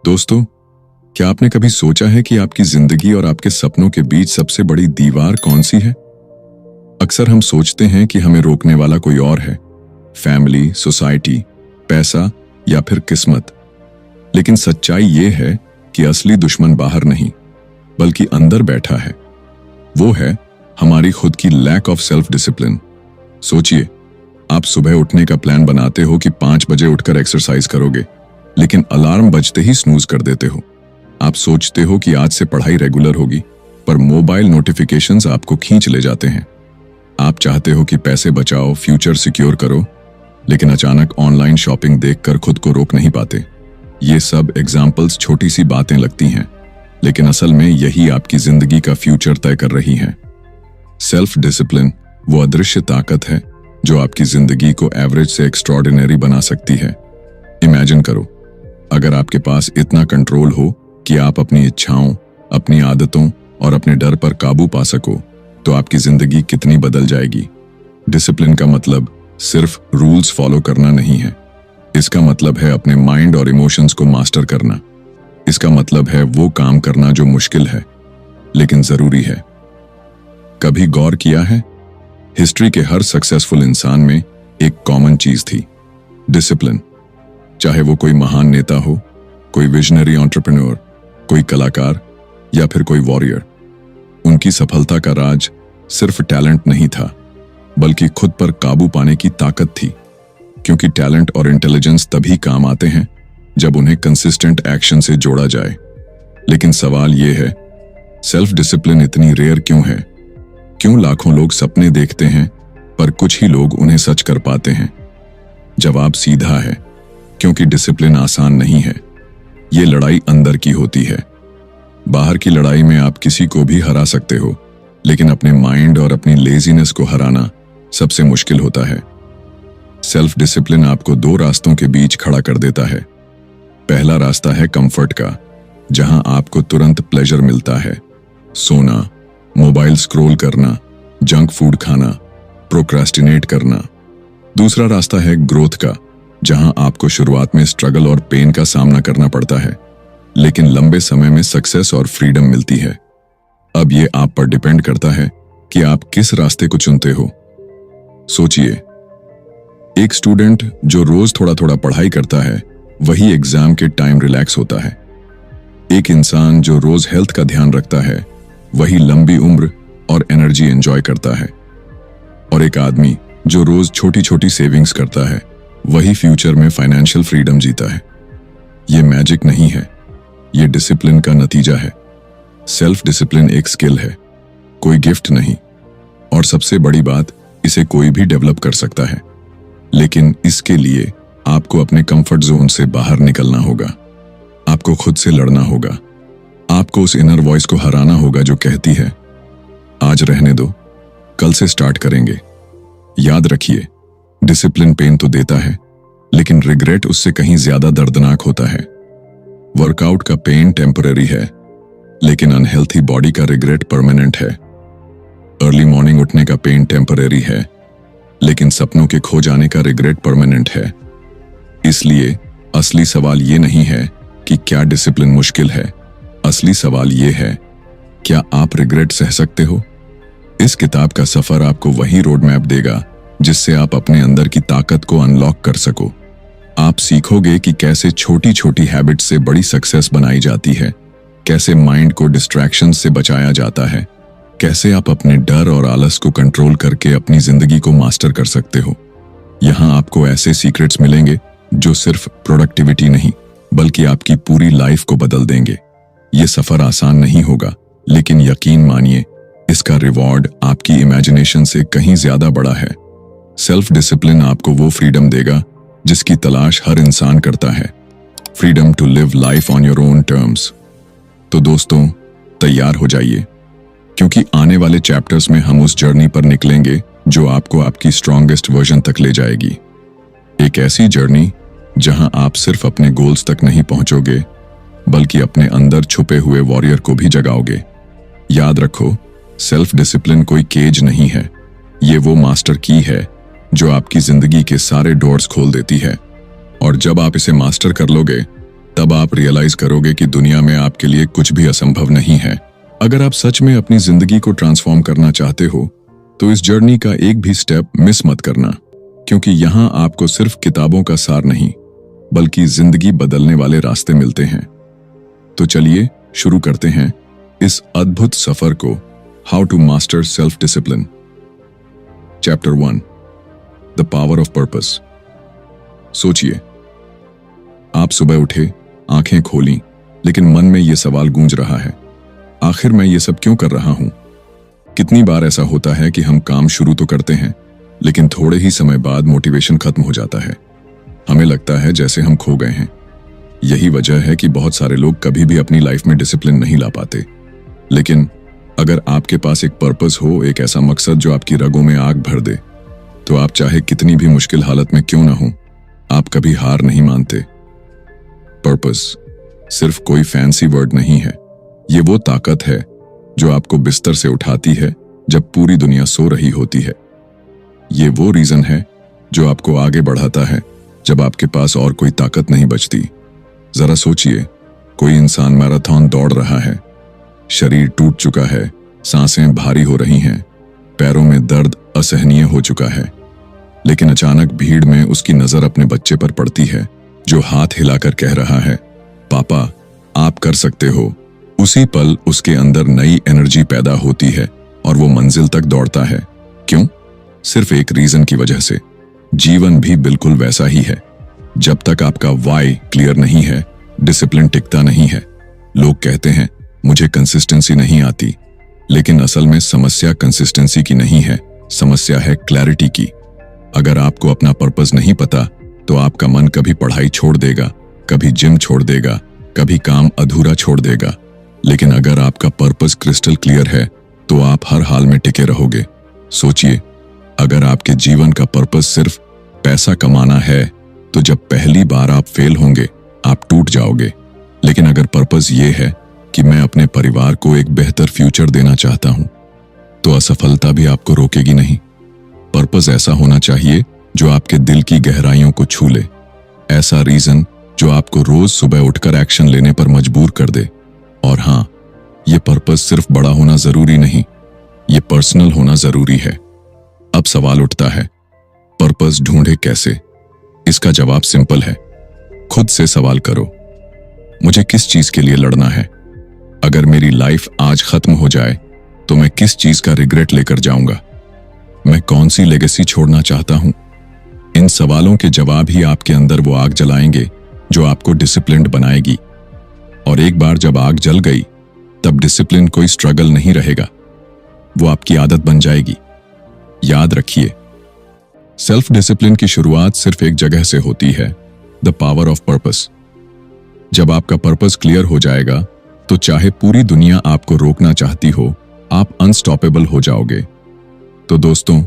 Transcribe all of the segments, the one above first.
दोस्तों, क्या आपने कभी सोचा है कि आपकी जिंदगी और आपके सपनों के बीच सबसे बड़ी दीवार कौन सी है? अक्सर हम सोचते हैं कि हमें रोकने वाला कोई और है, फैमिली, सोसाइटी, पैसा या फिर किस्मत। लेकिन सच्चाई ये है कि असली दुश्मन बाहर नहीं, बल्कि अंदर बैठा है। वो है हमारी खुद की लैक ऑफ सेल्फ डिसिप्लिन। सोचिए, आप सुबह उठने का प्लान बनाते हो कि 5 बजे उठकर एक्सरसाइज करोगे, लेकिन अलार्म बजते ही स्नूज कर देते हो। आप सोचते हो कि आज से पढ़ाई रेगुलर होगी, पर मोबाइल नोटिफिकेशंस आपको खींच ले जाते हैं। आप चाहते हो कि पैसे बचाओ, फ्यूचर सिक्योर करो, लेकिन अचानक ऑनलाइन शॉपिंग देखकर खुद को रोक नहीं पाते। ये सब एग्जाम्पल्स छोटी सी बातें लगती हैं, लेकिन असल में यही आपकी जिंदगी का फ्यूचर तय कर रही हैं। सेल्फ डिसिप्लिन वो अदृश्य ताकत है जो आपकी जिंदगी को एवरेज से एक्स्ट्रॉर्डिनरी बना सकती है। इमेजिन करो, अगर आपके पास इतना कंट्रोल हो कि आप अपनी इच्छाओं, अपनी आदतों और अपने डर पर काबू पा सको, तो आपकी जिंदगी कितनी बदल जाएगी। डिसिप्लिन का मतलब सिर्फ रूल्स फॉलो करना नहीं है। इसका मतलब है अपने माइंड और इमोशंस को मास्टर करना। इसका मतलब है वो काम करना जो मुश्किल है, लेकिन जरूरी है। कभी गौर किया है, हिस्ट्री के हर सक्सेसफुल इंसान में एक कॉमन चीज थी, डिसिप्लिन। चाहे वो कोई महान नेता हो, कोई विजनरी एंटरप्रेन्योर, कोई कलाकार या फिर कोई वॉरियर, उनकी सफलता का राज सिर्फ टैलेंट नहीं था, बल्कि खुद पर काबू पाने की ताकत थी। क्योंकि टैलेंट और इंटेलिजेंस तभी काम आते हैं जब उन्हें कंसिस्टेंट एक्शन से जोड़ा जाए। लेकिन सवाल यह है, सेल्फ डिसिप्लिन इतनी रेयर क्यों है? क्यों लाखों लोग सपने देखते हैं, पर कुछ ही लोग उन्हें सच कर पाते हैं? जवाब सीधा है, क्योंकि डिसिप्लिन आसान नहीं है। ये लड़ाई अंदर की होती है। बाहर की लड़ाई में आप किसी को भी हरा सकते हो, लेकिन अपने माइंड और अपनी लेजीनेस को हराना सबसे मुश्किल होता है। सेल्फ डिसिप्लिन आपको 2 रास्तों के बीच खड़ा कर देता है। पहला रास्ता है कंफर्ट का, जहां आपको तुरंत प्लेजर मिलता है, सोना, मोबाइल स्क्रॉल करना, जंक फूड खाना, प्रोक्रेस्टिनेट करना। दूसरा रास्ता है ग्रोथ का, जहां आपको शुरुआत में स्ट्रगल और पेन का सामना करना पड़ता है, लेकिन लंबे समय में सक्सेस और फ्रीडम मिलती है। अब ये आप पर डिपेंड करता है कि आप किस रास्ते को चुनते हो। सोचिए, एक स्टूडेंट जो रोज थोड़ा थोड़ा पढ़ाई करता है, वही एग्जाम के टाइम रिलैक्स होता है। एक इंसान जो रोज हेल्थ का ध्यान रखता है, वही लंबी उम्र और एनर्जी एंजॉय करता है। और एक आदमी जो रोज छोटी छोटी सेविंग्स करता है, वही फ्यूचर में फाइनेंशियल फ्रीडम जीता है। ये मैजिक नहीं है, ये डिसिप्लिन का नतीजा है। सेल्फ डिसिप्लिन एक स्किल है, कोई गिफ्ट नहीं। और सबसे बड़ी बात, इसे कोई भी डेवलप कर सकता है, लेकिन इसके लिए आपको अपने कंफर्ट जोन से बाहर निकलना होगा। आपको खुद से लड़ना होगा। आपको उस इनर वॉइस को हराना होगा जो कहती है, आज रहने दो, कल से स्टार्ट करेंगे। याद रखिए, डिसिप्लिन पेन तो देता है, लेकिन रिग्रेट उससे कहीं ज्यादा दर्दनाक होता है। वर्कआउट का पेन टेम्पररी है, लेकिन अनहेल्थी बॉडी का रिग्रेट परमानेंट है। अर्ली मॉर्निंग उठने का पेन टेम्पररी है, लेकिन सपनों के खो जाने का रिग्रेट परमानेंट है। इसलिए असली सवाल ये नहीं है कि क्या डिसिप्लिन मुश्किल है। असली सवाल ये है, क्या आप रिग्रेट सह सकते हो? इस किताब का सफर आपको वही रोड मैप देगा जिससे आप अपने अंदर की ताकत को अनलॉक कर सको। आप सीखोगे कि कैसे छोटी छोटी हैबिट्स से बड़ी सक्सेस बनाई जाती है, कैसे माइंड को डिस्ट्रैक्शन से बचाया जाता है, कैसे आप अपने डर और आलस को कंट्रोल करके अपनी जिंदगी को मास्टर कर सकते हो। यहाँ आपको ऐसे सीक्रेट्स मिलेंगे जो सिर्फ प्रोडक्टिविटी नहीं, बल्कि आपकी पूरी लाइफ को बदल देंगे। ये सफर आसान नहीं होगा, लेकिन यकीन मानिए, इसका रिवॉर्ड आपकी इमेजिनेशन से कहीं ज्यादा बड़ा है। सेल्फ डिसिप्लिन आपको वो फ्रीडम देगा जिसकी तलाश हर इंसान करता है, freedom to live life on your own terms. तो दोस्तों, तैयार हो जाइए, क्योंकि आने वाले चैप्टर्स में हम उस जर्नी पर निकलेंगे जो आपको आपकी स्ट्रॉन्गेस्ट वर्जन तक ले जाएगी। एक ऐसी जर्नी जहां आप सिर्फ अपने गोल्स तक नहीं पहुंचोगे, बल्कि अपने अंदर छुपे हुए वॉरियर को भी जगाओगे। याद रखो, सेल्फ डिसिप्लिन कोई केज नहीं है, ये वो मास्टर की है जो आपकी जिंदगी के सारे डोर्स खोल देती है। और जब आप इसे मास्टर कर लोगे, तब आप रियलाइज करोगे कि दुनिया में आपके लिए कुछ भी असंभव नहीं है। अगर आप सच में अपनी जिंदगी को ट्रांसफॉर्म करना चाहते हो तो इस जर्नी का एक भी स्टेप मिस मत करना, क्योंकि यहां आपको सिर्फ किताबों का सार नहीं बल्कि जिंदगी बदलने वाले रास्ते मिलते हैं। तो चलिए शुरू करते हैं इस अद्भुत सफर को। How to master self discipline. Chapter 1, the power of purpose. सोचिए, आप सुबह उठे, आंखें खोली, लेकिन मन में यह सवाल गूंज रहा है, आखिर मैं ये सब क्यों कर रहा हूं? कितनी बार ऐसा होता है कि हम काम शुरू तो करते हैं लेकिन थोड़े ही समय बाद मोटिवेशन खत्म हो जाता है। हमें लगता है जैसे हम खो गए हैं। यही वजह है कि बहुत सारे लोग कभी भी अपनी लाइफ में डिसिप्लिन नहीं ला पाते। लेकिन अगर आपके पास एक पर्पस हो, एक ऐसा मकसद जो आपकी रगों में आग भर दे, तो आप चाहे कितनी भी मुश्किल हालत में क्यों ना हो, आप कभी हार नहीं मानते। पर्पस सिर्फ कोई फैंसी वर्ड नहीं है, ये वो ताकत है जो आपको बिस्तर से उठाती है जब पूरी दुनिया सो रही होती है। ये वो रीजन है जो आपको आगे बढ़ाता है जब आपके पास और कोई ताकत नहीं बचती। जरा सोचिए, कोई इंसान मैराथन दौड़ रहा है, शरीर टूट चुका है, सांसें भारी हो रही हैं, पैरों में दर्द असहनीय हो चुका है, लेकिन अचानक भीड़ में उसकी नजर अपने बच्चे पर पड़ती है जो हाथ हिलाकर कह रहा है, पापा आप कर सकते हो। उसी पल उसके अंदर नई एनर्जी पैदा होती है और वो मंजिल तक दौड़ता है। क्यों? सिर्फ एक रीजन की वजह से। जीवन भी बिल्कुल वैसा ही है। जब तक आपका वाई क्लियर नहीं है, डिसिप्लिन टिकता नहीं है। लोग कहते हैं मुझे कंसिस्टेंसी नहीं आती, लेकिन असल में समस्या कंसिस्टेंसी की नहीं है, समस्या है क्लैरिटी की। अगर आपको अपना पर्पस नहीं पता तो आपका मन कभी पढ़ाई छोड़ देगा, कभी जिम छोड़ देगा, कभी काम अधूरा छोड़ देगा। लेकिन अगर आपका पर्पस क्रिस्टल क्लियर है तो आप हर हाल में टिके रहोगे। सोचिए, अगर आपके जीवन का पर्पस सिर्फ पैसा कमाना है तो जब पहली बार आप फेल होंगे, आप टूट जाओगे। लेकिन अगर पर्पस ये है कि मैं अपने परिवार को एक बेहतर फ्यूचर देना चाहता हूं, तो असफलता भी आपको रोकेगी नहीं। पर्पस ऐसा होना चाहिए जो आपके दिल की गहराइयों को छू ले, ऐसा रीजन जो आपको रोज सुबह उठकर एक्शन लेने पर मजबूर कर दे। और हां, ये पर्पस सिर्फ बड़ा होना जरूरी नहीं, ये पर्सनल होना जरूरी है। अब सवाल उठता है, पर्पस ढूंढे कैसे? इसका जवाब सिंपल है, खुद से सवाल करो, मुझे किस चीज के लिए लड़ना है? अगर मेरी लाइफ आज खत्म हो जाए तो मैं किस चीज का रिग्रेट लेकर जाऊंगा? मैं कौन सी लेगेसी छोड़ना चाहता हूं? इन सवालों के जवाब ही आपके अंदर वो आग जलाएंगे जो आपको डिसिप्लिन्ड बनाएगी। और एक बार जब आग जल गई, तब डिसिप्लिन कोई स्ट्रगल नहीं रहेगा, वो आपकी आदत बन जाएगी। याद रखिए, सेल्फ डिसिप्लिन की शुरुआत सिर्फ एक जगह से होती है, द पावर ऑफ पर्पस। जब आपका पर्पस क्लियर हो जाएगा तो चाहे पूरी दुनिया आपको रोकना चाहती हो, आप अनस्टॉपेबल हो जाओगे। तो दोस्तों,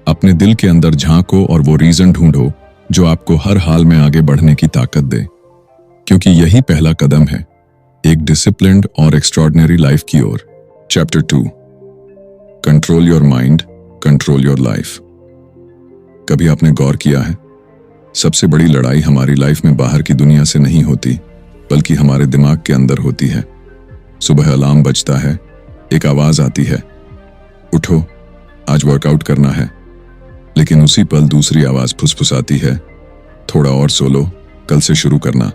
अपने दिल के अंदर झांको और वो रीजन ढूंढो जो आपको हर हाल में आगे बढ़ने की ताकत दे, क्योंकि यही पहला कदम है एक डिसिप्लिन्ड और एक्स्ट्रॉर्डिनरी लाइफ की ओर। Chapter 2, control your mind, control your life. कभी आपने गौर किया है, सबसे बड़ी लड़ाई हमारी लाइफ में बाहर की दुनिया से नहीं होती, बल्कि हमारे दिमाग के अंदर होती है। सुबह अलार्म बजता है, एक आवाज आती है, उठो आज वर्कआउट करना है। लेकिन उसी पल दूसरी आवाज फुसफुसाती है, थोड़ा और सो लो, कल से शुरू करना।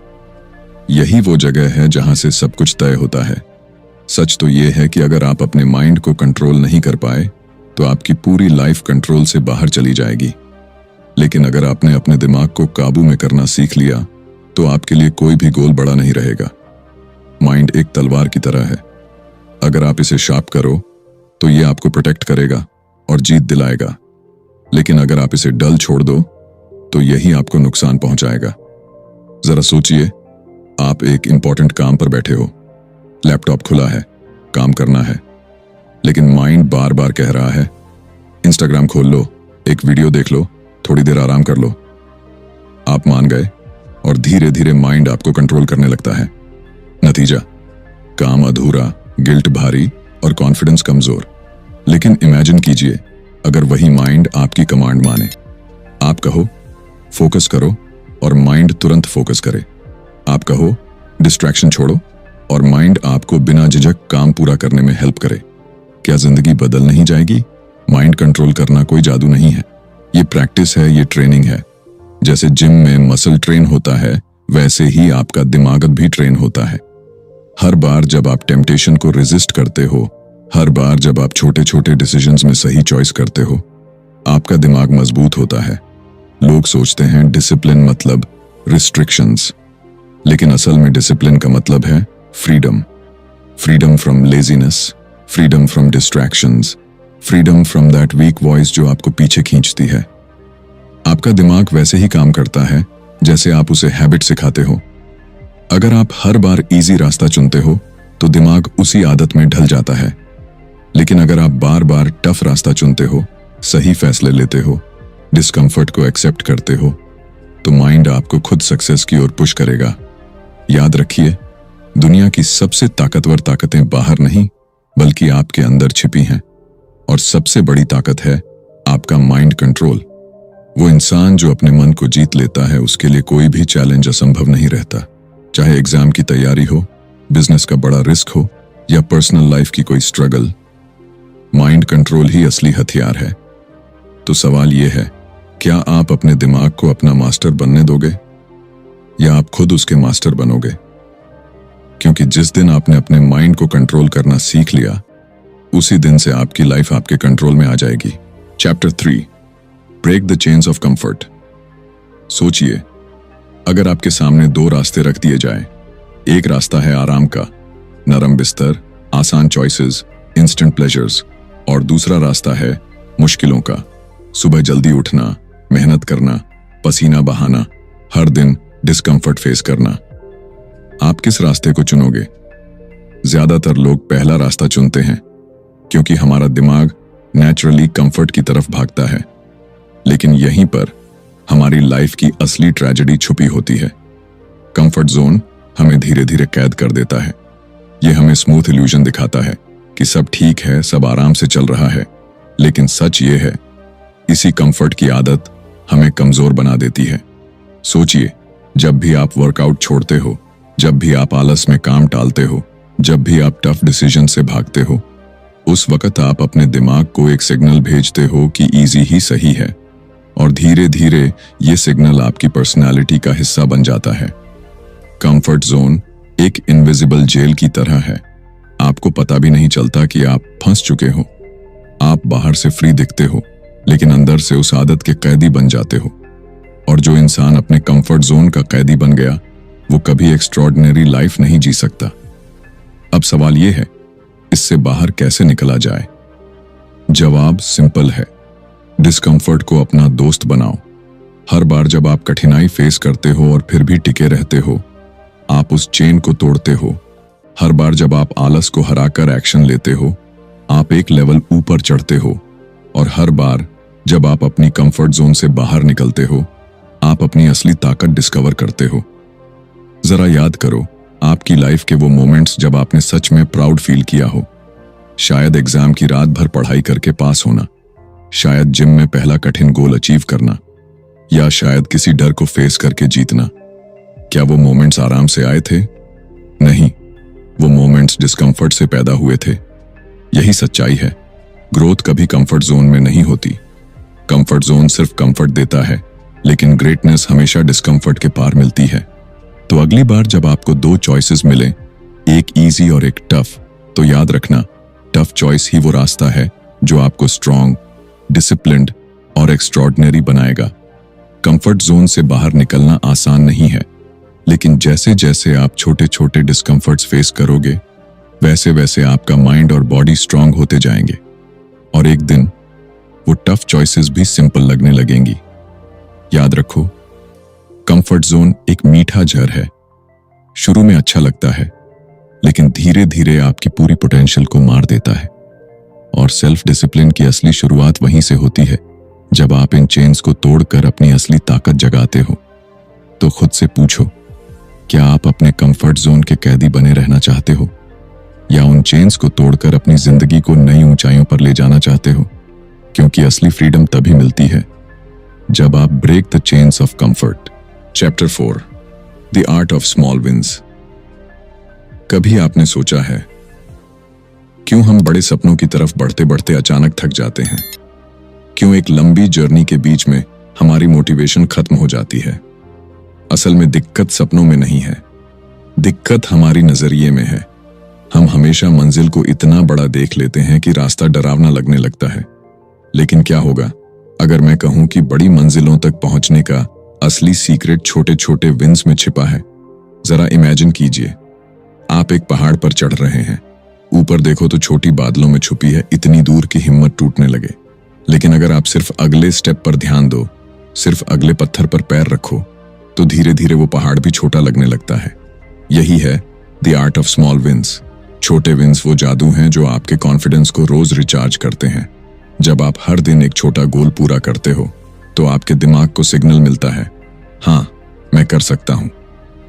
यही वो जगह है जहां से सब कुछ तय होता है। सच तो यह है कि अगर आप अपने माइंड को कंट्रोल नहीं कर पाए तो आपकी पूरी लाइफ कंट्रोल से बाहर चली जाएगी। लेकिन अगर आपने अपने दिमाग को काबू में करना सीख लिया तो आपके लिए कोई भी गोल बड़ा नहीं रहेगा। माइंड एक तलवार की तरह है, अगर आप इसे शार्प करो तो यह आपको प्रोटेक्ट करेगा और जीत दिलाएगा। लेकिन अगर आप इसे डल छोड़ दो तो यही आपको नुकसान पहुंचाएगा। जरा सोचिए, आप एक इंपॉर्टेंट काम पर बैठे हो, लैपटॉप खुला है, काम करना है, लेकिन माइंड बार बार कह रहा है इंस्टाग्राम खोल लो, एक वीडियो देख लो, थोड़ी देर आराम कर लो। आप मान गए और धीरे धीरे माइंड आपको कंट्रोल करने लगता है। नतीजा, काम अधूरा, गिल्ट भारी और कॉन्फिडेंस कमजोर। लेकिन इमेजिन कीजिए, अगर वही माइंड आपकी कमांड माने, आप कहो फोकस करो और माइंड तुरंत फोकस करे। आप कहो डिस्ट्रैक्शन छोड़ो और माइंड आपको बिना झिझक काम पूरा करने में हेल्प करे। क्या जिंदगी बदल नहीं जाएगी? माइंड कंट्रोल करना कोई जादू नहीं है, ये प्रैक्टिस है, ये ट्रेनिंग है। जैसे जिम में मसल ट्रेन होता है, वैसे ही आपका दिमाग भी ट्रेन होता है। हर बार जब आप टेम्पटेशन को रेजिस्ट करते हो, हर बार जब आप छोटे छोटे डिसीजंस में सही चॉइस करते हो, आपका दिमाग मजबूत होता है। लोग सोचते हैं डिसिप्लिन मतलब रिस्ट्रिक्शंस, लेकिन असल में डिसिप्लिन का मतलब है freedom. Freedom from laziness, freedom from distractions, freedom from that week voice जो आपको पीछे खींचती है। आपका दिमाग वैसे ही काम करता है जैसे आप उसे हैबिट सिखाते हो। अगर आप हर बार इजी रास्ता चुनते हो तो दिमाग उसी आदत में ढल जाता है, लेकिन अगर आप बार बार टफ रास्ता चुनते हो, सही फैसले लेते हो, डिस्कम्फर्ट को एक्सेप्ट करते हो, तो माइंड आपको खुद सक्सेस की ओर पुश करेगा। याद रखिए, दुनिया की सबसे ताकतवर ताकतें बाहर नहीं बल्कि आपके अंदर छिपी हैं, और सबसे बड़ी ताकत है आपका माइंड कंट्रोल। वो इंसान जो अपने मन को जीत लेता है, उसके लिए कोई भी चैलेंज असंभव नहीं रहता। चाहे एग्जाम की तैयारी हो, बिजनेस का बड़ा रिस्क हो या पर्सनल लाइफ की कोई स्ट्रगल, माइंड कंट्रोल ही असली हथियार है। तो सवाल यह है, क्या आप अपने दिमाग को अपना मास्टर बनने दोगे या आप खुद उसके मास्टर बनोगे? क्योंकि जिस दिन आपने अपने माइंड को कंट्रोल करना सीख लिया, उसी दिन से आपकी लाइफ आपके कंट्रोल में आ जाएगी। Chapter 3, break the chains of comfort. सोचिए, अगर आपके सामने 2 रास्ते रख दिए जाएं, एक रास्ता है आराम का, नरम बिस्तर, आसान चॉइसेस, इंस्टेंट प्लेजर्स, और दूसरा रास्ता है मुश्किलों का, सुबह जल्दी उठना, मेहनत करना, पसीना बहाना, हर दिन डिस्कम्फर्ट फेस करना। आप किस रास्ते को चुनोगे? ज्यादातर लोग पहला रास्ता चुनते हैं क्योंकि हमारा दिमाग नेचुरली कंफर्ट की तरफ भागता है, लेकिन यहीं पर हमारी लाइफ की असली ट्रेजेडी छुपी होती है। कंफर्ट जोन हमें धीरे धीरे कैद कर देता है। यह हमें स्मूथ इल्यूजन दिखाता है कि सब ठीक है, सब आराम से चल रहा है, लेकिन सच ये है, इसी कंफर्ट की आदत हमें कमजोर बना देती है। सोचिए, जब भी आप वर्कआउट छोड़ते हो, जब भी आप आलस में काम टालते हो, जब भी आप टफ डिसीजन से भागते हो, उस वक्त आप अपने दिमाग को एक सिग्नल भेजते हो कि इजी ही सही है, और धीरे धीरे ये सिग्नल आपकी पर्सनालिटी का हिस्सा बन जाता है। कंफर्ट जोन एक इनविजिबल जेल की तरह है। आपको पता भी नहीं चलता कि आप फंस चुके हो। आप बाहर से फ्री दिखते हो, लेकिन अंदर से उस आदत के कैदी बन जाते हो। और जो इंसान अपने कंफर्ट जोन का कैदी बन गया, वो कभी एक्स्ट्रॉर्डिनरी लाइफ नहीं जी सकता। अब सवाल यह है, इससे बाहर कैसे निकला जाए? जवाब सिंपल है, डिस्कम्फर्ट को अपना दोस्त बनाओ। हर बार जब आप कठिनाई फेस करते हो और फिर भी टिके रहते हो, आप उस चेन को तोड़ते हो। हर बार जब आप आलस को हराकर एक्शन लेते हो, आप एक लेवल ऊपर चढ़ते हो। और हर बार जब आप अपनी कंफर्ट जोन से बाहर निकलते हो, आप अपनी असली ताकत डिस्कवर करते हो। जरा याद करो आपकी लाइफ के वो मोमेंट्स जब आपने सच में प्राउड फील किया हो। शायद एग्जाम की रात भर पढ़ाई करके पास होना, शायद जिम में पहला कठिन गोल अचीव करना, या शायद किसी डर को फेस करके जीतना। क्या वो मोमेंट्स आराम से आए थे? नहीं, वो मोमेंट्स डिस्कम्फर्ट से पैदा हुए थे। यही सच्चाई है, ग्रोथ कभी कंफर्ट जोन में नहीं होती। कंफर्ट जोन सिर्फ कंफर्ट देता है, लेकिन ग्रेटनेस हमेशा डिस्कम्फर्ट के पार मिलती है। तो अगली बार जब आपको 2 चॉइसेस मिले, एक इजी और एक टफ, तो याद रखना, टफ चॉइस ही वो रास्ता है जो आपको स्ट्रॉन्ग, डिसिप्लिन्ड और एक्स्ट्रॉर्डिनरी बनाएगा। कंफर्ट जोन से बाहर निकलना आसान नहीं है, लेकिन जैसे जैसे आप छोटे छोटे डिस्कम्फर्ट्स फेस करोगे, वैसे वैसे आपका माइंड और बॉडी स्ट्रांग होते जाएंगे, और एक दिन वो टफ चॉइसेस भी सिंपल लगने लगेंगी। याद रखो, कंफर्ट जोन एक मीठा जहर है। शुरू में अच्छा लगता है, लेकिन धीरे धीरे आपकी पूरी पोटेंशियल को मार देता है। और सेल्फ डिसिप्लिन की असली शुरुआत वहीं से होती है, जब आप इन चेन्स को तोड़कर अपनी असली ताकत जगाते हो। तो खुद से पूछो, क्या आप अपने कंफर्ट जोन के कैदी बने रहना चाहते हो, या उन चेन्स को तोड़कर अपनी जिंदगी को नई ऊंचाइयों पर ले जाना चाहते हो? क्योंकि असली फ्रीडम तभी मिलती है जब आप break the chains of comfort. Chapter 4, the art of small wins. कभी आपने सोचा है क्यों हम बड़े सपनों की तरफ बढ़ते बढ़ते अचानक थक जाते हैं? क्यों एक लंबी जर्नी के बीच में हमारी मोटिवेशन खत्म हो जाती है? असल में दिक्कत सपनों में नहीं है, दिक्कत हमारी नजरिए में है। हम हमेशा मंजिल को इतना बड़ा देख लेते हैं कि रास्ता डरावना लगने लगता है। लेकिन क्या होगा अगर मैं कहूं कि बड़ी मंजिलों तक पहुंचने का असली सीक्रेट छोटे छोटे विंस में छिपा है? जरा इमेजिन कीजिए, आप एक पहाड़ पर चढ़ रहे हैं। ऊपर देखो तो छोटी बादलों में छुपी है इतनी दूर की हिम्मत टूटने लगे। लेकिन अगर आप सिर्फ अगले स्टेप पर ध्यान दो, सिर्फ अगले पत्थर पर पैर रखो, तो धीरे धीरे वो पहाड़ भी छोटा लगने लगता है। यही है the art of small wins. छोटे विंस वो जादू हैं जो आपके कॉन्फिडेंस को रोज रिचार्ज करते हैं। जब आप हर दिन एक छोटा गोल पूरा करते हो तो आपके दिमाग को सिग्नल मिलता है, हाँ मैं कर सकता हूं।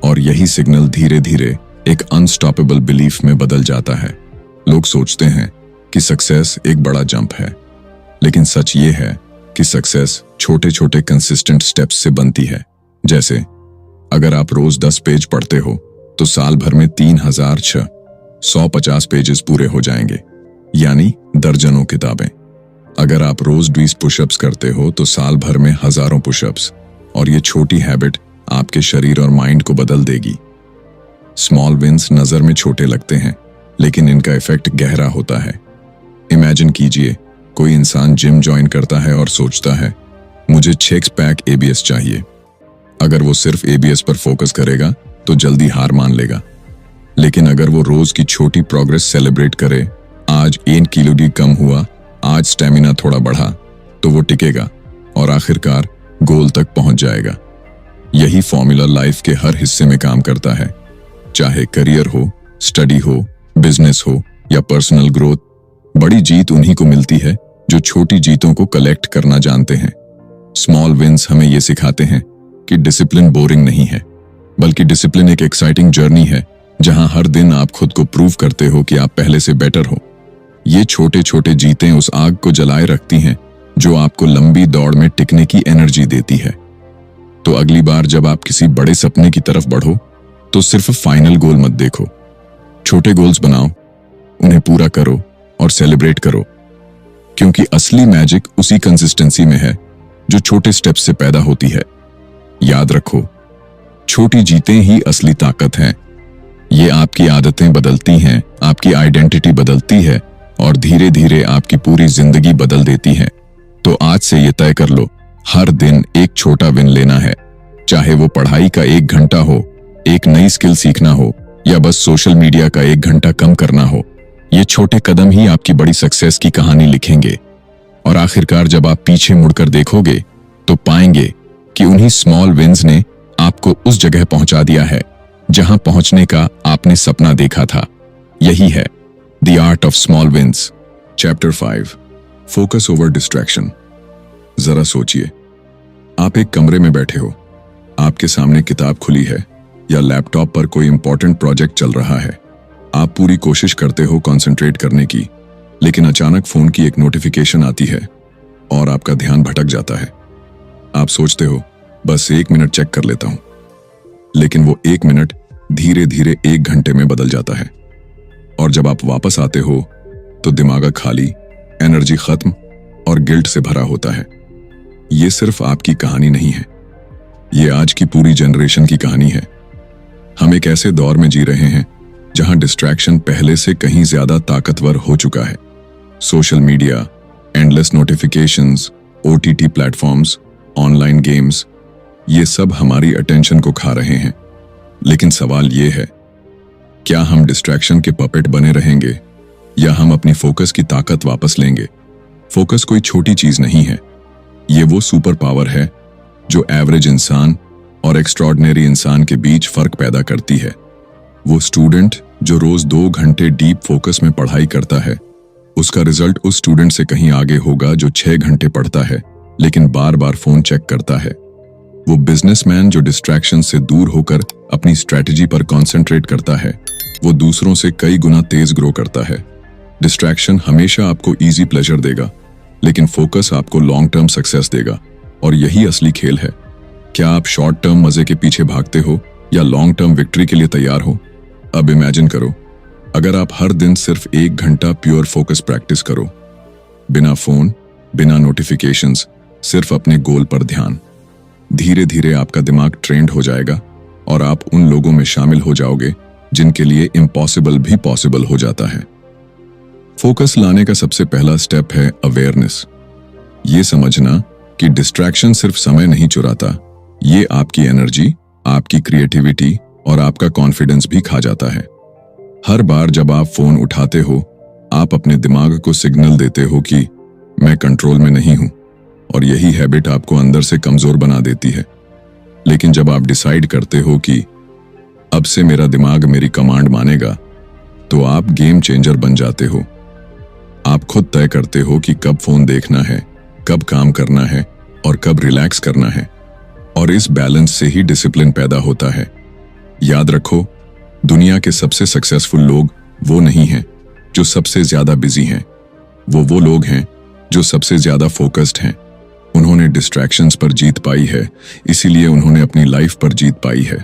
और यही सिग्नल धीरे धीरे एक अनस्टॉपेबल बिलीफ में बदल जाता है। लोग सोचते हैं कि सक्सेस एक बड़ा जंप है, लेकिन सच ये है कि सक्सेस छोटे छोटे कंसिस्टेंट स्टेप्स से बनती है। जैसे अगर आप रोज 10 पेज पढ़ते हो तो साल भर में 3,150 पेजेस पूरे हो जाएंगे, यानी दर्जनों किताबें। अगर आप रोज 20 पुशअप्स करते हो तो साल भर में हजारों पुशअप्स। और ये छोटी हैबिट आपके शरीर और माइंड को बदल देगी। स्मॉल विंस नजर में छोटे लगते हैं, लेकिन इनका इफेक्ट गहरा होता है। इमेजिन कीजिए, कोई इंसान जिम ज्वाइन करता है और सोचता है मुझे 6 पैक एबीएस चाहिए। अगर वो सिर्फ एबीएस पर फोकस करेगा तो जल्दी हार मान लेगा। लेकिन अगर वो रोज की छोटी प्रोग्रेस सेलिब्रेट करे, आज 1 किलो कम हुआ, आज स्टेमिना थोड़ा बढ़ा, तो वो टिकेगा और आखिरकार गोल तक पहुंच जाएगा। यही फॉर्मूला लाइफ के हर हिस्से में काम करता है, चाहे करियर हो, स्टडी हो, बिजनेस हो या पर्सनल ग्रोथ। बड़ी जीत उन्हीं को मिलती है जो छोटी जीतों को कलेक्ट करना जानते हैं। स्मॉल विंस हमें ये सिखाते हैं कि डिसिप्लिन बोरिंग नहीं है, बल्कि डिसिप्लिन एक एक्साइटिंग जर्नी है जहां हर दिन आप खुद को प्रूव करते हो कि आप पहले से बेटर हो। ये छोटे छोटे जीतें उस आग को जलाए रखती हैं जो आपको लंबी दौड़ में टिकने की एनर्जी देती है। तो अगली बार जब आप किसी बड़े सपने की तरफ बढ़ो तो सिर्फ फाइनल गोल मत देखो, छोटे गोल्स बनाओ, उन्हें पूरा करो और सेलिब्रेट करो। क्योंकि असली मैजिक उसी कंसिस्टेंसी में है जो छोटे स्टेप्स से पैदा होती है। याद रखो, छोटी जीतें ही असली ताकत हैं। ये आपकी आदतें बदलती हैं, आपकी आइडेंटिटी बदलती है और धीरे धीरे आपकी पूरी जिंदगी बदल देती है। तो आज से ये तय कर लो, हर दिन एक छोटा विन लेना है। चाहे वो पढ़ाई का 1 घंटा हो, एक नई स्किल सीखना हो या बस सोशल मीडिया का 1 घंटा कम करना हो। ये छोटे कदम ही आपकी बड़ी सक्सेस की कहानी लिखेंगे। और आखिरकार जब आप पीछे मुड़कर देखोगे तो पाएंगे कि उन्हीं स्मॉल विंस ने आपको उस जगह पहुंचा दिया है जहां पहुंचने का आपने सपना देखा था। यही है the art of small wins. Chapter 5, focus over distraction. जरा सोचिए, आप एक कमरे में बैठे हो, आपके सामने किताब खुली है या लैपटॉप पर कोई इंपॉर्टेंट प्रोजेक्ट चल रहा है। आप पूरी कोशिश करते हो कंसंट्रेट करने की, लेकिन अचानक फोन की एक नोटिफिकेशन आती है और आपका ध्यान भटक जाता है। आप सोचते हो बस 1 मिनट चेक कर लेता हूं, लेकिन वो 1 मिनट धीरे धीरे 1 घंटे में बदल जाता है। और जब आप वापस आते हो तो दिमाग खाली, एनर्जी खत्म और गिल्ट से भरा होता है। ये सिर्फ आपकी कहानी नहीं है, ये आज की पूरी जनरेशन की कहानी है। हम एक ऐसे दौर में जी रहे हैं जहां डिस्ट्रैक्शन पहले से कहीं ज्यादा ताकतवर हो चुका है। Social media, endless notifications, OTT platforms, online games, ये सब हमारी अटेंशन को खा रहे हैं। लेकिन सवाल ये है, क्या हम डिस्ट्रैक्शन के पपेट बने रहेंगे या हम अपनी फोकस की ताकत वापस लेंगे? फोकस कोई छोटी चीज नहीं है, ये वो सुपर पावर है जो एवरेज इंसान और एक्स्ट्रॉर्डिनरी इंसान के बीच फर्क पैदा करती है। वो स्टूडेंट जो रोज 2 घंटे डीप फोकस में पढ़ाई करता है, उसका रिजल्ट उस स्टूडेंट से कहीं आगे होगा जो 6 घंटे पढ़ता है लेकिन बार बार फोन चेक करता है। वो बिजनेसमैन जो डिस्ट्रैक्शन से दूर होकर अपनी स्ट्रैटेजी पर कॉन्सेंट्रेट करता है, वो दूसरों से कई गुना तेज ग्रो करता है। डिस्ट्रैक्शन हमेशा आपको इजी प्लेजर देगा, लेकिन फोकस आपको लॉन्ग टर्म सक्सेस देगा। और यही असली खेल है। क्या आप शॉर्ट टर्म मजे के पीछे भागते हो या लॉन्ग टर्म विक्ट्री के लिए तैयार हो? अब इमेजिन करो, अगर आप हर दिन सिर्फ 1 घंटा प्योर फोकस प्रैक्टिस करो, बिना फोन, बिना नोटिफिकेशंस, सिर्फ अपने गोल पर ध्यान। धीरे धीरे आपका दिमाग ट्रेंड हो जाएगा और आप उन लोगों में शामिल हो जाओगे जिनके लिए इम्पॉसिबल भी पॉसिबल हो जाता है। फोकस लाने का सबसे पहला स्टेप है अवेयरनेस। ये समझना कि डिस्ट्रैक्शन सिर्फ समय नहीं चुराता, ये आपकी एनर्जी, आपकी क्रिएटिविटी और आपका कॉन्फिडेंस भी खा जाता है। हर बार जब आप फोन उठाते हो, आप अपने दिमाग को सिग्नल देते हो कि मैं कंट्रोल में नहीं हूं, और यही हैबिट आपको अंदर से कमजोर बना देती है। लेकिन जब आप डिसाइड करते हो कि अब से मेरा दिमाग मेरी कमांड मानेगा, तो आप गेम चेंजर बन जाते हो। आप खुद तय करते हो कि कब फोन देखना है, कब काम करना है और कब रिलैक्स करना है, और इस बैलेंस से ही डिसिप्लिन पैदा होता है। याद रखो, दुनिया के सबसे सक्सेसफुल लोग वो नहीं हैं जो सबसे ज्यादा बिजी हैं, वो लोग हैं जो सबसे ज्यादा फोकस्ड हैं। उन्होंने डिस्ट्रैक्शंस पर जीत पाई है, इसीलिए उन्होंने अपनी लाइफ पर जीत पाई है।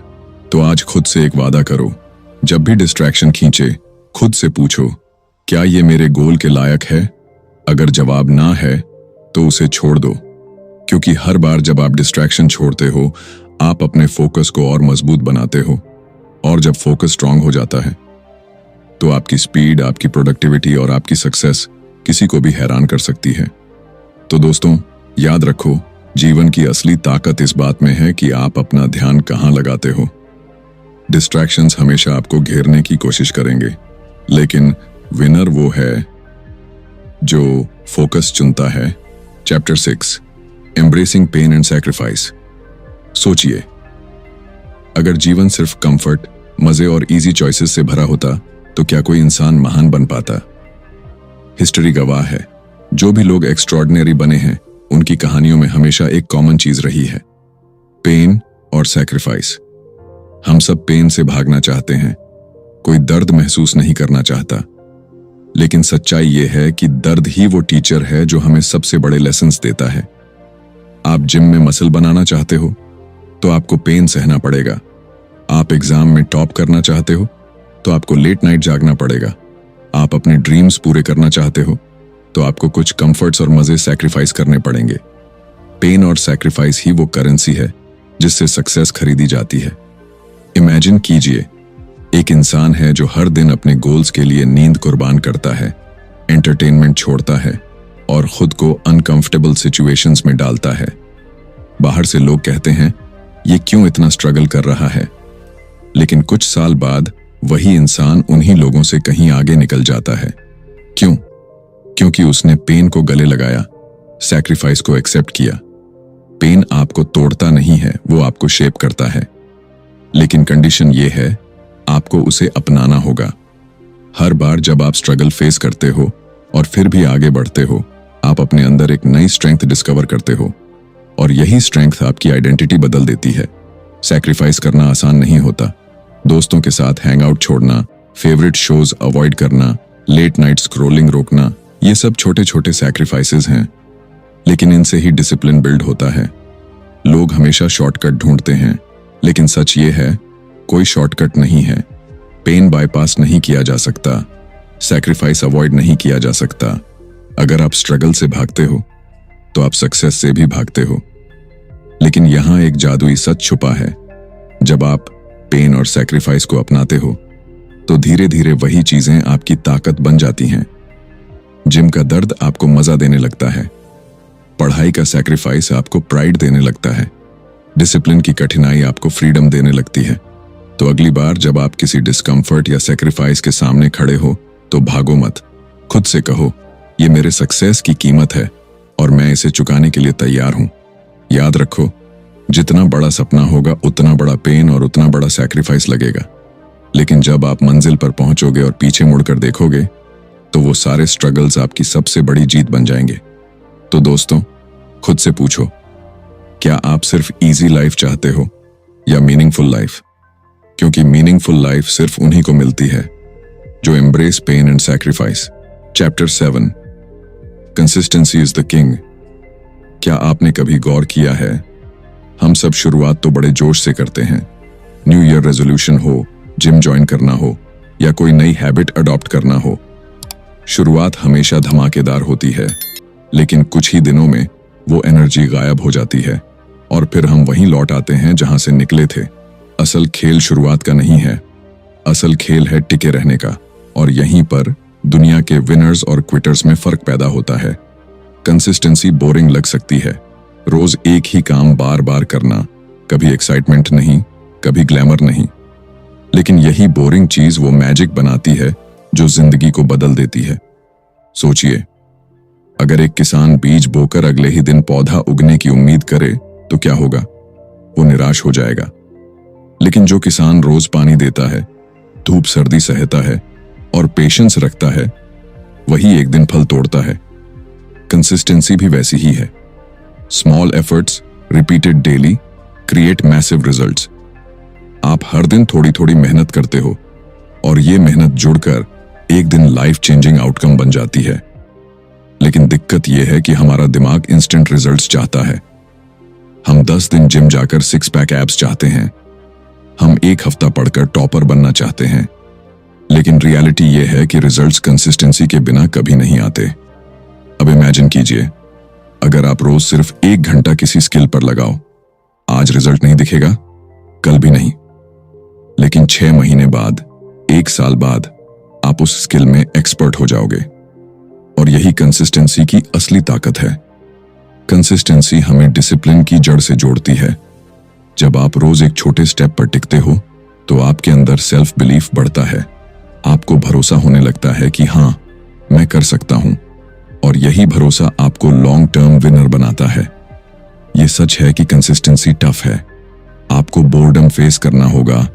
तो आज खुद से एक वादा करो, जब भी डिस्ट्रैक्शन खींचे, खुद से पूछो, क्या ये मेरे गोल के लायक है? अगर जवाब ना है तो उसे छोड़ दो, क्योंकि हर बार जब आप डिस्ट्रैक्शन छोड़ते हो, आप अपने फोकस को और मजबूत बनाते हो, और जब फोकस स्ट्रांग हो जाता है तो आपकी स्पीड, आपकी प्रोडक्टिविटी और आपकी सक्सेस किसी को भी हैरान कर सकती है। तो दोस्तों, याद रखो, जीवन की असली ताकत इस बात में है कि आप अपना ध्यान कहां लगाते हो। डिस्ट्रैक्शंस हमेशा आपको घेरने की कोशिश करेंगे, लेकिन विनर वो है जो फोकस चुनता है। Chapter 6, embracing pain and sacrifice. सोचिए, अगर जीवन सिर्फ कंफर्ट, मजे और इजी चॉइसेस से भरा होता तो क्या कोई इंसान महान बन पाता? हिस्ट्री गवाह है, जो भी लोग एक्स्ट्रॉर्डिनरी बने हैं, उनकी कहानियों में हमेशा एक कॉमन चीज रही है, पेन और सैक्रिफाइस। हम सब पेन से भागना चाहते हैं, कोई दर्द महसूस नहीं करना चाहता, लेकिन सच्चाई यह है कि दर्द ही वो टीचर है जो हमें सबसे बड़े लेसन्स देता है। आप जिम में मसल बनाना चाहते हो तो आपको पेन सहना पड़ेगा। आप एग्जाम में टॉप करना चाहते हो तो आपको लेट नाइट जागना पड़ेगा। आप अपने ड्रीम्स पूरे करना चाहते हो तो आपको कुछ कंफर्ट्स और मजे सैक्रिफाइस करने पड़ेंगे। पेन और सैक्रिफाइस ही वो करेंसी है जिससे सक्सेस खरीदी जाती है। इमेजिन कीजिए, एक इंसान है जो हर दिन अपने गोल्स के लिए नींद कुर्बान करता है, एंटरटेनमेंट छोड़ता है और खुद को अनकंफर्टेबल सिचुएशंस में डालता है। बाहर से लोग कहते हैं, ये क्यों इतना स्ट्रगल कर रहा है? लेकिन कुछ साल बाद वही इंसान उन्हीं लोगों से कहीं आगे निकल जाता है। क्यों? क्योंकि उसने पेन को गले लगाया, सैक्रिफाइस को एक्सेप्ट किया। पेन आपको तोड़ता नहीं है, वो आपको शेप करता है। लेकिन कंडीशन ये है, आपको उसे अपनाना होगा। हर बार जब आप स्ट्रगल फेस करते हो और फिर भी आगे बढ़ते हो, आप अपने अंदर एक नई स्ट्रेंथ डिस्कवर करते हो, और यही स्ट्रेंथ आपकी आइडेंटिटी बदल देती है। सैक्रिफाइस करना आसान नहीं होता। दोस्तों के साथ हैंग आउट छोड़ना, फेवरेट शोज अवॉइड करना, लेट नाइट स्क्रॉलिंग रोकना, ये सब छोटे छोटे सैक्रिफाइसेस हैं, लेकिन इनसे ही डिसिप्लिन बिल्ड होता है। लोग हमेशा शॉर्टकट ढूंढते हैं, लेकिन सच ये है, कोई शॉर्टकट नहीं है। पेन बाईपास नहीं किया जा सकता, सैक्रिफाइस अवॉइड नहीं किया जा सकता। अगर आप स्ट्रगल से भागते हो तो आप सक्सेस से भी भागते हो। लेकिन यहां एक जादुई सच छुपा है, जब आप पेन और सैक्रिफाइस को अपनाते हो तो धीरे धीरे वही चीजें आपकी ताकत बन जाती हैं। जिम का दर्द आपको मजा देने लगता है, पढ़ाई का सैक्रिफाइस आपको प्राइड देने लगता है, डिसिप्लिन की कठिनाई आपको फ्रीडम देने लगती है। तो अगली बार जब आप किसी डिस्कम्फर्ट या सैक्रिफाइस के सामने खड़े हो तो भागो मत। खुद से कहो, ये मेरे सक्सेस की कीमत है और मैं इसे चुकाने के लिए तैयार हूं। याद रखो, जितना बड़ा सपना होगा उतना बड़ा पेन और उतना बड़ा सैक्रिफाइस लगेगा, लेकिन जब आप मंजिल पर पहुंचोगे और पीछे मुड़कर देखोगे तो वो सारे स्ट्रगल्स आपकी सबसे बड़ी जीत बन जाएंगे। तो दोस्तों, खुद से पूछो, क्या आप सिर्फ इजी लाइफ चाहते हो या मीनिंगफुल लाइफ? क्योंकि मीनिंगफुल लाइफ सिर्फ उन्हीं को मिलती है जो embrace pain and sacrifice. Chapter 7, consistency is the king. क्या आपने कभी गौर किया है, हम सब शुरुआत तो बड़े जोश से करते हैं। न्यू ईयर रेजोल्यूशन हो, जिम ज्वाइन करना हो या कोई नई हैबिट अडॉप्ट करना हो। शुरुआत हमेशा धमाकेदार होती है, लेकिन कुछ ही दिनों में वो एनर्जी गायब हो जाती है और फिर हम वहीं लौट आते हैं जहां से निकले थे। असल खेल शुरुआत का नहीं है, असल खेल है टिके रहने का। और यहीं पर दुनिया के विनर्स और क्विटर्स में फर्क पैदा होता है। कंसिस्टेंसी बोरिंग लग सकती है, रोज एक ही काम बार बार करना, कभी एक्साइटमेंट नहीं, कभी ग्लैमर नहीं। लेकिन यही बोरिंग चीज वो मैजिक बनाती है जो जिंदगी को बदल देती है। सोचिए, अगर एक किसान बीज बोकर अगले ही दिन पौधा उगने की उम्मीद करे तो क्या होगा? वो निराश हो जाएगा। लेकिन जो किसान रोज पानी देता है, धूप सर्दी सहता है और पेशेंस रखता है, वही एक दिन फल तोड़ता है। कंसिस्टेंसी भी वैसी ही है। Small efforts repeated daily create massive results. आप हर दिन थोड़ी थोड़ी मेहनत करते हो और ये मेहनत जुड़कर एक दिन लाइफ चेंजिंग आउटकम बन जाती है। लेकिन दिक्कत यह है कि हमारा दिमाग इंस्टेंट रिजल्ट्स चाहता है। हम 10 दिन जिम जाकर 6 पैक एब्स चाहते हैं, हम एक हफ्ता पढ़कर टॉपर बनना चाहते हैं। लेकिन रियलिटी यह है कि रिजल्ट्स कंसिस्टेंसी के बिना कभी नहीं आते। अब इमेजिन कीजिए, अगर आप रोज सिर्फ 1 घंटा किसी स्किल पर लगाओ, आज रिजल्ट नहीं दिखेगा, कल भी नहीं, लेकिन 6 महीने बाद, 1 साल बाद आप उस स्किल में एक्सपर्ट हो जाओगे। और यही कंसिस्टेंसी की असली ताकत है। कंसिस्टेंसी हमें डिसिप्लिन की जड़ से जोड़ती है। जब आप रोज एक छोटे स्टेप पर टिकते हो तो आपके अंदर सेल्फ बिलीफ बढ़ता है। आपको भरोसा होने लगता है कि हाँ, मैं कर सकता हूं। और यही भरोसा आपको लॉन्ग टर्म विनर बनाता है। यह सच है कि कंसिस्टेंसी टफ है। आपको बोर्डम फेस करना होगा,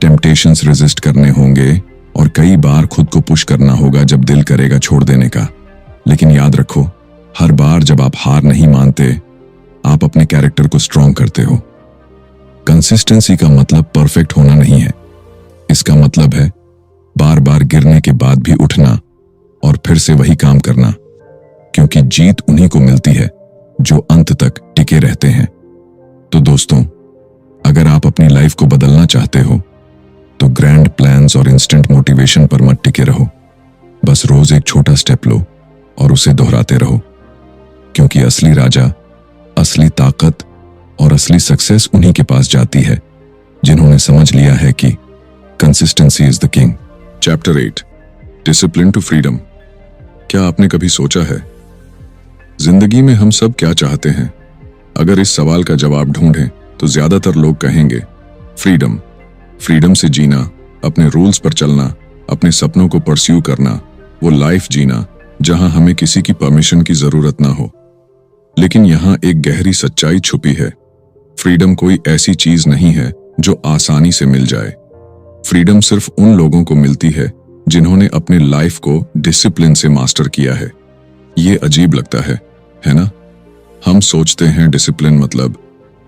टेम्पटेशंस रेजिस्ट करने होंगे और कई बार खुद को पुश करना होगा जब दिल करेगा छोड़ देने का। लेकिन याद रखो, हर बार जब आप हार नहीं मानते, आप अपने कैरेक्टर को स्ट्रॉन्ग करते हो। कंसिस्टेंसी का मतलब परफेक्ट होना नहीं है। इसका मतलब है बार बार गिरने के बाद भी उठना और फिर से वही काम करना, क्योंकि जीत उन्हीं को मिलती है जो अंत तक टिके रहते हैं। तो दोस्तों, अगर आप अपनी लाइफ को बदलना चाहते हो तो ग्रैंड प्लान्स और इंस्टेंट मोटिवेशन पर मत टिके रहो। बस रोज एक छोटा स्टेप लो और उसे दोहराते रहो, क्योंकि असली राजा, असली ताकत और असली सक्सेस उन्हीं के पास जाती है जिन्होंने समझ लिया है कि consistency is the king. Chapter 8, discipline to freedom. क्या आपने कभी सोचा है, जिंदगी में हम सब क्या चाहते हैं? अगर इस सवाल का जवाब ढूंढें तो ज्यादातर लोग कहेंगे फ्रीडम। फ्रीडम से जीना, अपने रूल्स पर चलना, अपने सपनों को परस्यू करना, वो लाइफ जीना जहां हमें किसी की परमिशन की जरूरत ना हो। लेकिन यहां एक गहरी सच्चाई छुपी है। फ्रीडम कोई ऐसी चीज नहीं है जो आसानी से मिल जाए। फ्रीडम सिर्फ उन लोगों को मिलती है जिन्होंने अपने लाइफ को डिसिप्लिन से मास्टर किया है। ये अजीब लगता है ना? हम सोचते हैं डिसिप्लिन मतलब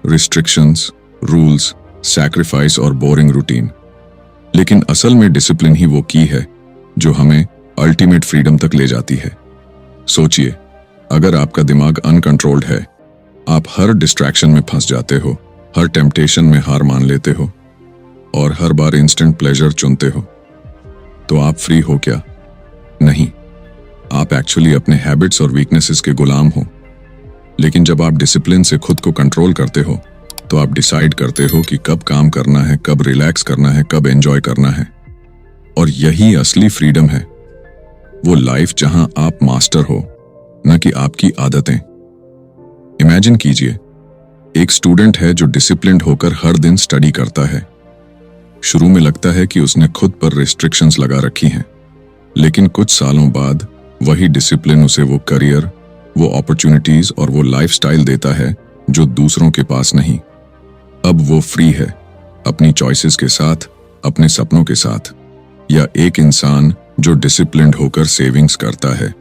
रिस्ट्रिक्शंस, रूल्स, सैक्रिफाइस और बोरिंग रूटीन। लेकिन असल में डिसिप्लिन ही वो की है जो हमें अल्टीमेट फ्रीडम तक ले जाती है। सोचिए, अगर आपका दिमाग अनकंट्रोल्ड है, आप हर डिस्ट्रैक्शन में फंस जाते हो, हर टेम्पटेशन में हार मान लेते हो और हर बार इंस्टेंट प्लेजर चुनते हो, तो आप फ्री हो क्या? नहीं, आप एक्चुअली अपने हैबिट्स और वीकनेसेस के गुलाम हो। लेकिन जब आप डिसिप्लिन से खुद को कंट्रोल करते हो तो आप डिसाइड करते हो कि कब काम करना है, कब रिलैक्स करना है, कब एंजॉय करना है। और यही असली फ्रीडम है, वो लाइफ जहां आप मास्टर हो, न कि आपकी आदतें। इमेजिन कीजिए, एक स्टूडेंट है जो डिसिप्लिन्ड होकर हर दिन स्टडी करता है। शुरू में लगता है कि उसने खुद पर रिस्ट्रिक्शंस लगा रखी हैं, लेकिन कुछ सालों बाद वही डिसिप्लिन उसे वो करियर, वो अपॉर्चुनिटीज और वो लाइफस्टाइल देता है जो दूसरों के पास नहीं। अब वो फ्री है, अपनी चॉइसेस के साथ, अपने सपनों के साथ। या एक इंसान जो डिसिप्लिन्ड होकर सेविंग्स करता है,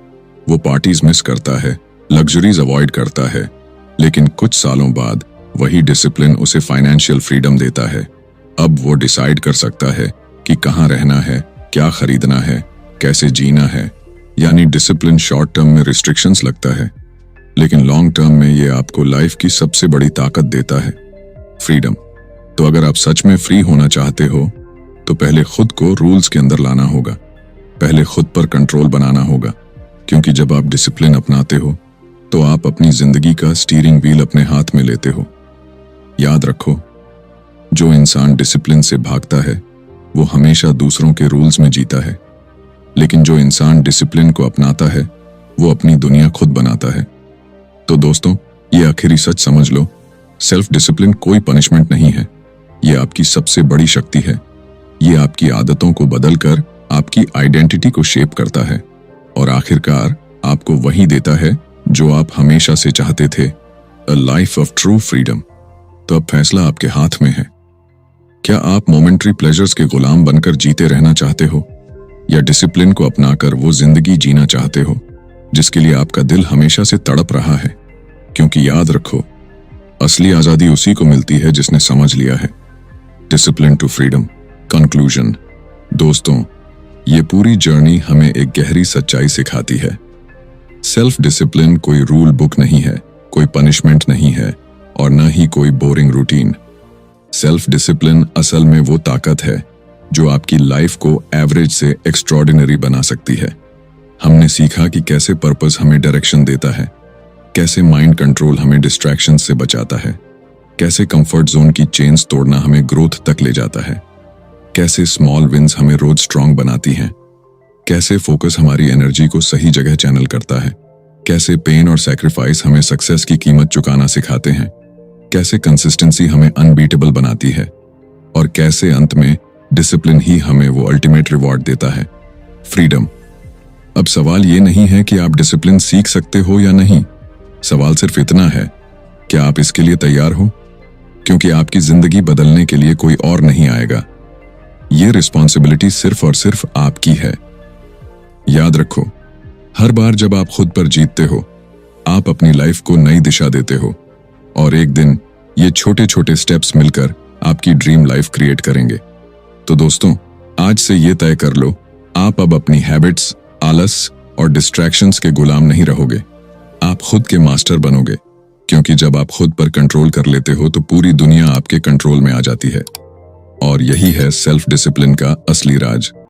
वो पार्टीज मिस करता है, लग्जरीज अवॉइड करता है, लेकिन कुछ सालों बाद वही डिसिप्लिन उसे फाइनेंशियल फ्रीडम देता है। अब वो डिसाइड कर सकता है कि कहाँ रहना है, क्या खरीदना है, कैसे जीना है। यानी डिसिप्लिन शॉर्ट टर्म में रिस्ट्रिक्शंस लगता है, लेकिन लॉन्ग टर्म में ये आपको लाइफ की सबसे बड़ी ताकत देता है, फ्रीडम। तो अगर आप सच में फ्री होना चाहते हो तो पहले खुद को रूल्स के अंदर लाना होगा, पहले खुद पर कंट्रोल बनाना होगा, क्योंकि जब आप डिसिप्लिन अपनाते हो तो आप अपनी जिंदगी का स्टीयरिंग व्हील अपने हाथ में लेते हो। याद रखो, जो इंसान डिसिप्लिन से भागता है वो हमेशा दूसरों के रूल्स में जीता है, लेकिन जो इंसान डिसिप्लिन को अपनाता है वो अपनी दुनिया खुद बनाता है। तो दोस्तों, ये आखिरी सच समझ लो, सेल्फ डिसिप्लिन कोई पनिशमेंट नहीं है, ये आपकी सबसे बड़ी शक्ति है। ये आपकी आदतों को बदलकर आपकी आइडेंटिटी को शेप करता है और आखिरकार आपको वही देता है जो आप हमेशा से चाहते थे, a life of true freedom. तो अब फैसला आपके हाथ में है। क्या आप मोमेंट्री प्लेजर्स के गुलाम बनकर जीते रहना चाहते हो, या डिसिप्लिन को अपनाकर वो जिंदगी जीना चाहते हो जिसके लिए आपका दिल हमेशा से तड़प रहा है? क्योंकि याद रखो, असली आजादी उसी को मिलती है जिसने समझ लिया है डिसिप्लिन टू फ्रीडम। कंक्लूजन, दोस्तों, ये पूरी जर्नी हमें एक गहरी सच्चाई सिखाती है। सेल्फ डिसिप्लिन कोई रूल बुक नहीं है, कोई पनिशमेंट नहीं है और न ही कोई बोरिंग रूटीन। सेल्फ डिसिप्लिन असल में वो ताकत है जो आपकी लाइफ को एवरेज से एक्स्ट्रॉर्डिनरी बना सकती है। हमने सीखा कि कैसे पर्पस हमें डायरेक्शन देता है, कैसे माइंड कंट्रोल हमें डिस्ट्रैक्शन से बचाता है, कैसे कंफर्ट जोन की चेन्स तोड़ना हमें ग्रोथ तक ले जाता है, कैसे स्मॉल विंस हमें रोज स्ट्रांग बनाती हैं, कैसे फोकस हमारी एनर्जी को सही जगह चैनल करता है, कैसे पेन और सैक्रिफाइस हमें सक्सेस की कीमत चुकाना सिखाते हैं, कैसे कंसिस्टेंसी हमें अनबीटेबल बनाती है और कैसे अंत में डिसिप्लिन ही हमें वो अल्टीमेट रिवॉर्ड देता है, फ्रीडम। अब सवाल ये नहीं है कि आप डिसिप्लिन सीख सकते हो या नहीं, सवाल सिर्फ इतना है, क्या आप इसके लिए तैयार हो? क्योंकि आपकी जिंदगी बदलने के लिए कोई और नहीं आएगा। ये रिस्पॉन्सिबिलिटी सिर्फ और सिर्फ आपकी है। याद रखो, हर बार जब आप खुद पर जीतते हो, आप अपनी लाइफ को नई दिशा देते हो और एक दिन ये छोटे छोटे स्टेप्स मिलकर आपकी ड्रीम लाइफ क्रिएट करेंगे। तो दोस्तों, आज से ये तय कर लो, आप अब अपनी हैबिट्स, आलस और डिस्ट्रैक्शंस के गुलाम नहीं रहोगे, आप खुद के मास्टर बनोगे। क्योंकि जब आप खुद पर कंट्रोल कर लेते हो तो पूरी दुनिया आपके कंट्रोल में आ जाती है और यही है सेल्फ डिसिप्लिन का असली राज।